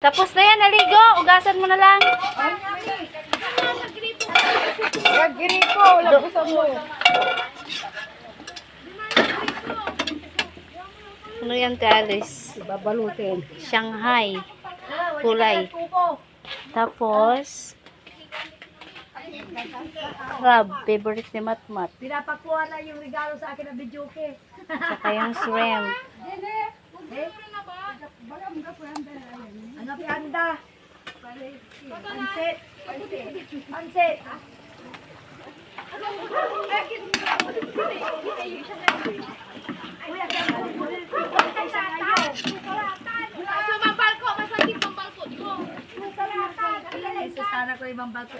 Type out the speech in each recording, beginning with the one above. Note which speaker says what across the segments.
Speaker 1: Tapos na yan, naligo. Ugasan mo na lang.
Speaker 2: Nag-gripo, labusan mo.
Speaker 1: Ano yan, Alice?
Speaker 2: Babalutin.
Speaker 1: Shanghai. Kulay. Tapos, crab. Favorite ni Matmat.
Speaker 2: Pinapakuha na yung regalo sa akin na videoke.
Speaker 1: Saka yung shrimp.
Speaker 2: Ano pianda? Pansit. Pansit. Sana ko ibang balko.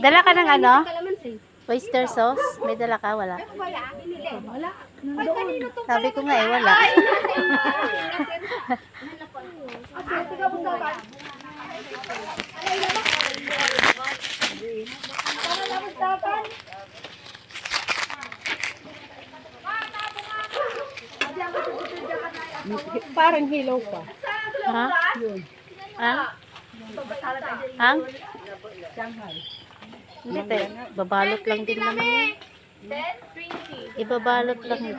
Speaker 1: Dala ka ng ano? Oyster sauce? May dala ka? Wala?
Speaker 2: Wala.
Speaker 1: Sabi ko nga eh, wala.
Speaker 2: Parang hilaw pa.
Speaker 1: Ha? Ang? Ang?
Speaker 2: Shanghai.
Speaker 1: Hindi, te. Babalot lang din naman yun. Ibabalot lang din.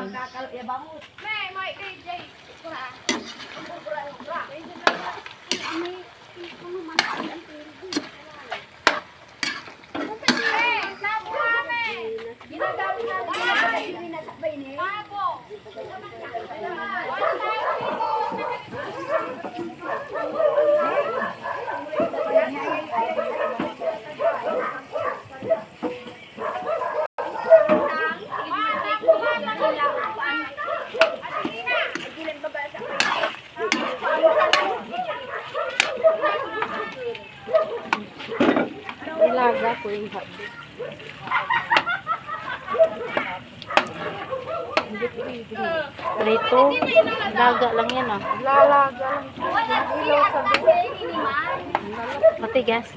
Speaker 1: Ilaga ko yung hotdog. Rito, laga lang yan ah.
Speaker 2: Lalaga lang.
Speaker 1: Matigas.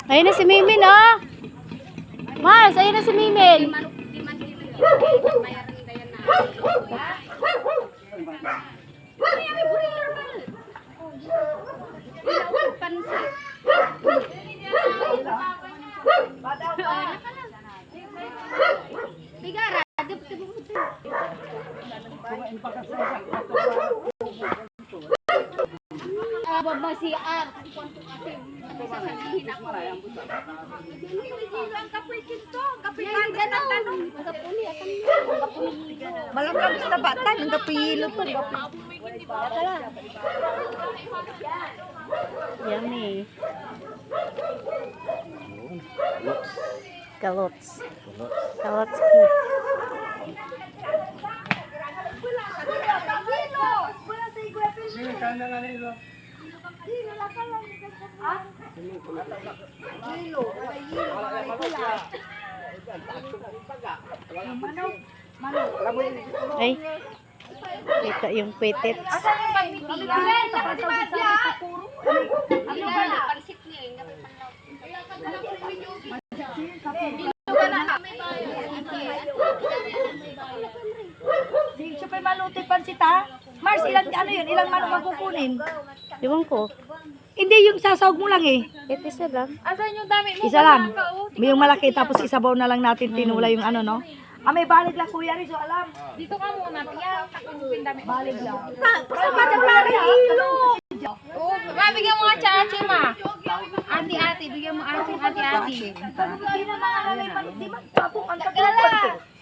Speaker 1: Ayun na si Mimin oh. Mars, ayun na si Mimin.
Speaker 3: Babasiar. Sasabihin ako. Ang kapitin to. Kapitan ka na tanong.
Speaker 2: Malamang sa batan, ang kapihilo to.
Speaker 1: Yummy. Kalots. Kalots cute. Ay, kita yung petits.
Speaker 3: Asan yung pagbibilan? Ano ba na? Pansit niya.
Speaker 2: Siya pa maluti pansit ha? Mars, ilang ano yun? Ilang manok ang kukunin?
Speaker 1: Iwan ko.
Speaker 2: Hindi, yung sasawag mo lang eh.
Speaker 1: Petits na lang.
Speaker 3: Asan yung dami mo?
Speaker 2: Isa lang. May yung malaki, tapos isabaw na lang natin tinula yung ano, no? Ah, may balig lang, Kuya Rizzo, alam.
Speaker 3: Dito ka muna. Tiyak. Takupin dami.
Speaker 2: Balig lang.
Speaker 3: Saan ka nagpapari hilo? Bigyan mo nga chachi ma. Ati-ati. Bigyan mo ati-ati.
Speaker 2: Hindi na mga may palit, di ba? Tapos ang tagal.